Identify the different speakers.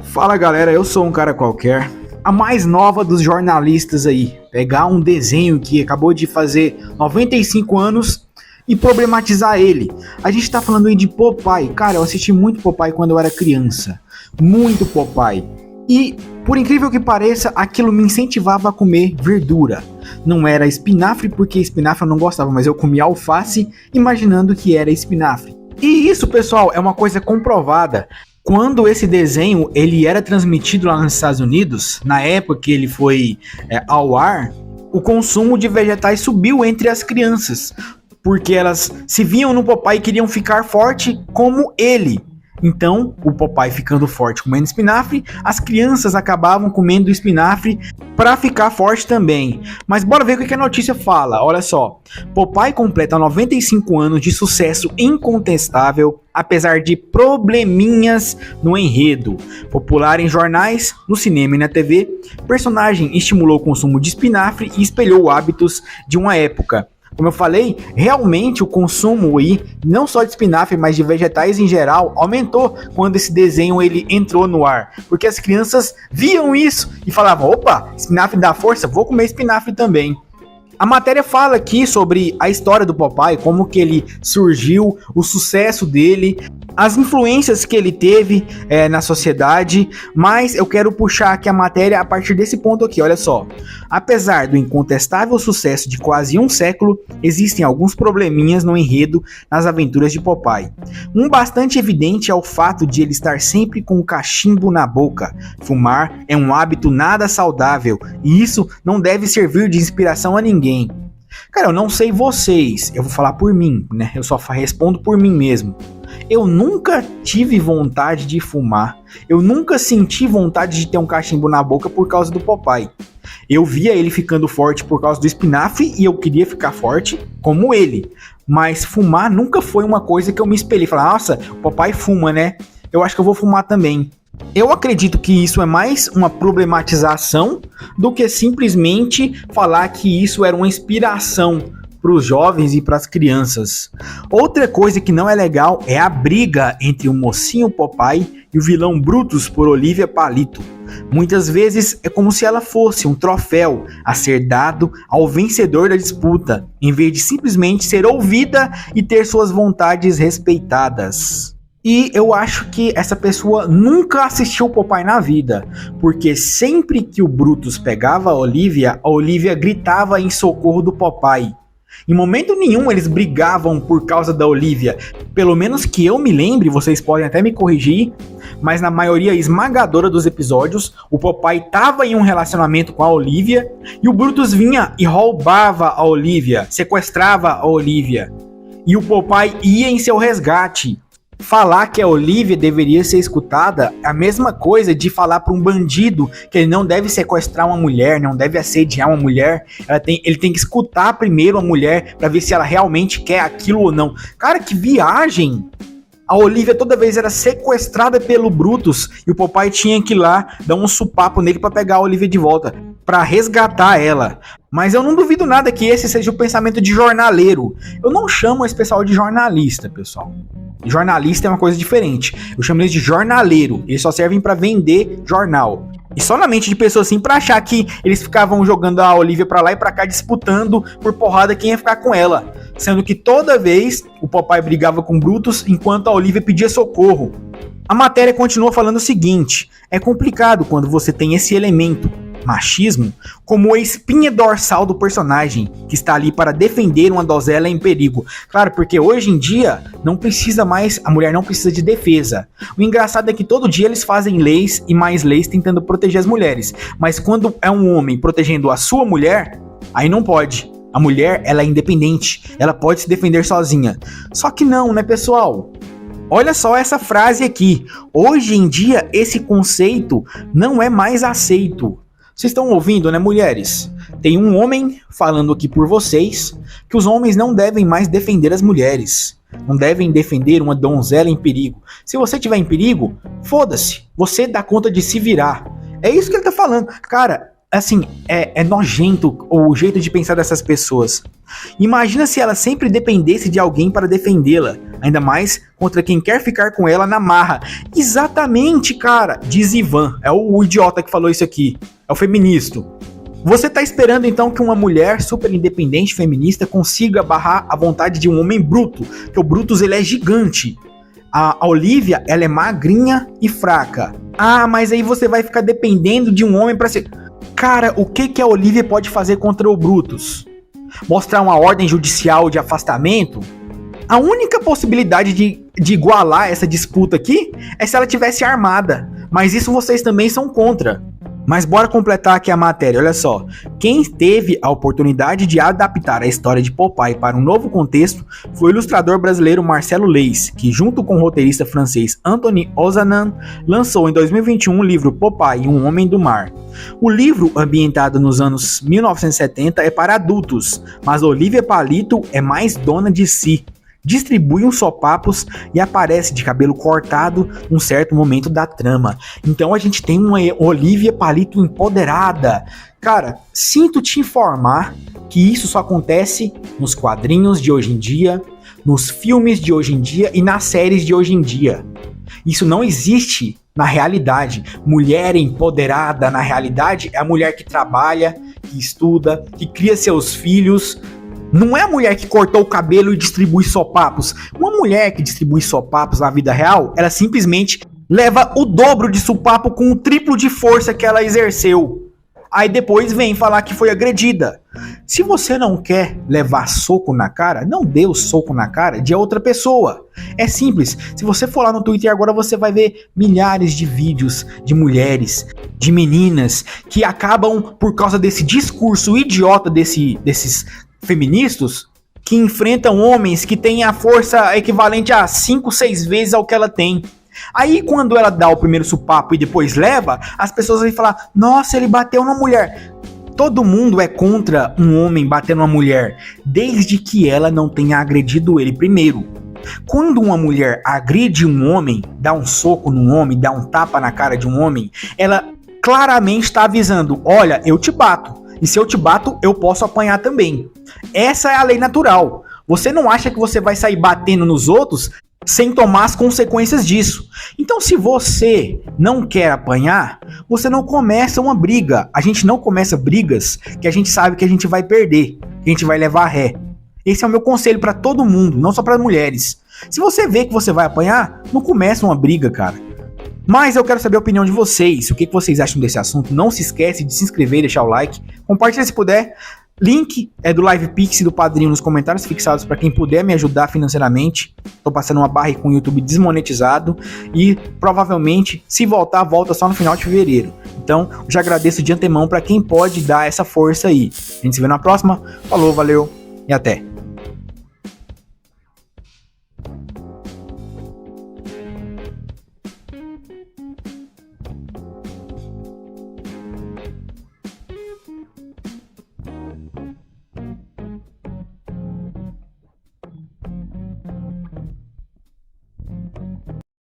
Speaker 1: Fala galera, eu sou um cara qualquer, a mais nova dos jornalistas aí. Pegar um desenho que acabou de fazer 95 anos e problematizar ele. A gente tá falando aí de Popeye. Cara, eu assisti muito Popeye quando eu era criança. Muito Popeye. E, por incrível que pareça, aquilo me incentivava a comer verdura. Não era espinafre, porque espinafre eu não gostava, mas eu comia alface imaginando que era espinafre. E isso, pessoal, é uma coisa comprovada. Quando esse desenho ele era transmitido lá nos Estados Unidos, na época que ele foi ao ar, o consumo de vegetais subiu entre as crianças, porque elas se viam no Popeye e queriam ficar forte como ele. Então, o Popeye ficando forte comendo espinafre, as crianças acabavam comendo espinafre para ficar forte também. Mas bora ver o que a notícia fala. Olha só, Popeye completa 95 anos de sucesso incontestável, apesar de probleminhas no enredo. Popular em jornais, no cinema e na TV, personagem estimulou o consumo de espinafre e espelhou hábitos de uma época. Como eu falei, realmente o consumo aí, não só de espinafre, mas de vegetais em geral, aumentou quando esse desenho ele entrou no ar. Porque as crianças viam isso e falavam, opa, espinafre dá força, vou comer espinafre também. A matéria fala aqui sobre a história do Popeye, como que ele surgiu, o sucesso dele, as influências que ele teve na sociedade, mas eu quero puxar aqui a matéria a partir desse ponto aqui, olha só. Apesar do incontestável sucesso de quase um século, existem alguns probleminhas no enredo nas aventuras de Popeye. Um bastante evidente é o fato de ele estar sempre com o cachimbo na boca. Fumar é um hábito nada saudável, e isso não deve servir de inspiração a ninguém. Cara, eu não sei vocês, eu vou falar por mim, né? Eu só respondo por mim mesmo. Eu nunca tive vontade de fumar, eu nunca senti vontade de ter um cachimbo na boca por causa do Popeye. Eu via ele ficando forte por causa do espinafre e eu queria ficar forte como ele. Mas fumar nunca foi uma coisa que eu me espelhei. Falei, nossa, o Popeye fuma, né? Eu acho que eu vou fumar também. Eu acredito que isso é mais uma problematização do que simplesmente falar que isso era uma inspiração para os jovens e para as crianças. Outra coisa que não é legal é a briga entre o mocinho Popeye e o vilão Brutus por Olivia Palito. Muitas vezes é como se ela fosse um troféu a ser dado ao vencedor da disputa, em vez de simplesmente ser ouvida e ter suas vontades respeitadas. E eu acho que essa pessoa nunca assistiu Popeye na vida, porque sempre que o Brutus pegava a Olivia gritava em socorro do Popeye. Em momento nenhum eles brigavam por causa da Olivia, pelo menos que eu me lembre, vocês podem até me corrigir, mas na maioria esmagadora dos episódios, o Popeye estava em um relacionamento com a Olivia e o Brutus vinha e roubava a Olivia, sequestrava a Olivia, e o Popeye ia em seu resgate. Falar que a Olivia deveria ser escutada é a mesma coisa de falar para um bandido que ele não deve sequestrar uma mulher, não deve assediar uma mulher. Ele tem que escutar primeiro a mulher para ver se ela realmente quer aquilo ou não. Cara, que viagem! A Olivia toda vez era sequestrada pelo Brutus e o Popeye tinha que ir lá dar um supapo nele para pegar a Olivia de volta, para resgatar ela. Mas eu não duvido nada que esse seja o pensamento de jornaleiro. Eu não chamo esse pessoal de jornalista, pessoal. Jornalista é uma coisa diferente. Eu chamo eles de jornaleiro. Eles só servem para vender jornal. E só na mente de pessoas assim pra achar que eles ficavam jogando a Olivia pra lá e pra cá, disputando por porrada quem ia ficar com ela. Sendo que toda vez o Popeye brigava com Brutus enquanto a Olivia pedia socorro. A matéria continua falando o seguinte: é complicado quando você tem esse elemento, machismo, como a espinha dorsal do personagem, que está ali para defender uma donzela em perigo. Claro, porque hoje em dia não precisa mais, a mulher não precisa de defesa. O engraçado é que todo dia eles fazem leis e mais leis tentando proteger as mulheres, mas quando é um homem protegendo a sua mulher, aí não pode. A mulher, ela é independente, ela pode se defender sozinha. Só que não, né, pessoal? Olha só essa frase aqui: hoje em dia esse conceito não é mais aceito. Vocês estão ouvindo, né, mulheres? Tem um homem falando aqui por vocês que os homens não devem mais defender as mulheres. Não devem defender uma donzela em perigo. Se você estiver em perigo, foda-se. Você dá conta de se virar. É isso que ele tá falando. Cara, assim, é nojento o jeito de pensar dessas pessoas. Imagina se ela sempre dependesse de alguém para defendê-la, ainda mais contra quem quer ficar com ela na marra. Exatamente, cara, diz Ivan, é o idiota que falou isso aqui, é o feminista. Você tá esperando então que uma mulher super independente feminista consiga barrar a vontade de um homem bruto, que o Brutus ele é gigante. A Olivia, ela é magrinha e fraca. Ah, mas aí você vai ficar dependendo de um homem para ser... Cara, o que a Olivia pode fazer contra o Brutus? Mostrar uma ordem judicial de afastamento? A única possibilidade de igualar essa disputa aqui é se ela tivesse armada. Mas isso vocês também são contra. Mas bora completar aqui a matéria, olha só. Quem teve a oportunidade de adaptar a história de Popeye para um novo contexto foi o ilustrador brasileiro Marcelo Leis, que junto com o roteirista francês Anthony Ozanam, lançou em 2021 o livro Popeye, um Homem do Mar. O livro, ambientado nos anos 1970, é para adultos, mas Olivia Palito é mais dona de si. Distribui uns sopapos e aparece de cabelo cortado num certo momento da trama. Então a gente tem uma Olivia Palito empoderada. Cara, sinto te informar que isso só acontece nos quadrinhos de hoje em dia, nos filmes de hoje em dia e nas séries de hoje em dia. Isso não existe na realidade. Mulher empoderada na realidade é a mulher que trabalha, que estuda, que cria seus filhos. Não é a mulher que cortou o cabelo e distribui sopapos. Uma mulher que distribui sopapos na vida real, ela simplesmente leva o dobro de sopapo com o triplo de força que ela exerceu. Aí depois vem falar que foi agredida. Se você não quer levar soco na cara, não dê o soco na cara de outra pessoa. É simples. Se você for lá no Twitter agora, você vai ver milhares de vídeos de mulheres, de meninas, que acabam por causa desse discurso idiota desses feministas que enfrentam homens que têm a força equivalente a 5, 6 vezes ao que ela tem. Aí quando ela dá o primeiro sopapo e depois leva, as pessoas vão falar, nossa, ele bateu na mulher. Todo mundo é contra um homem bater numa mulher, desde que ela não tenha agredido ele primeiro. Quando uma mulher agride um homem, dá um soco num homem, dá um tapa na cara de um homem, ela claramente está avisando, olha, eu te bato. E se eu te bato, eu posso apanhar também. Essa é a lei natural. Você não acha que você vai sair batendo nos outros sem tomar as consequências disso. Então, se você não quer apanhar, você não começa uma briga. A gente não começa brigas que a gente sabe que a gente vai perder, que a gente vai levar ré. Esse é o meu conselho para todo mundo, não só para mulheres. Se você vê que você vai apanhar, não começa uma briga, cara. Mas eu quero saber a opinião de vocês, o que vocês acham desse assunto. Não se esquece de se inscrever e deixar o like. Compartilha se puder. Link é do Live Pix e do Padrinho nos comentários fixados para quem puder me ajudar financeiramente. Tô passando uma barra com o YouTube desmonetizado e provavelmente, se voltar, volta só no final de fevereiro. Então, já agradeço de antemão para quem pode dar essa força aí. A gente se vê na próxima. Falou, valeu e até.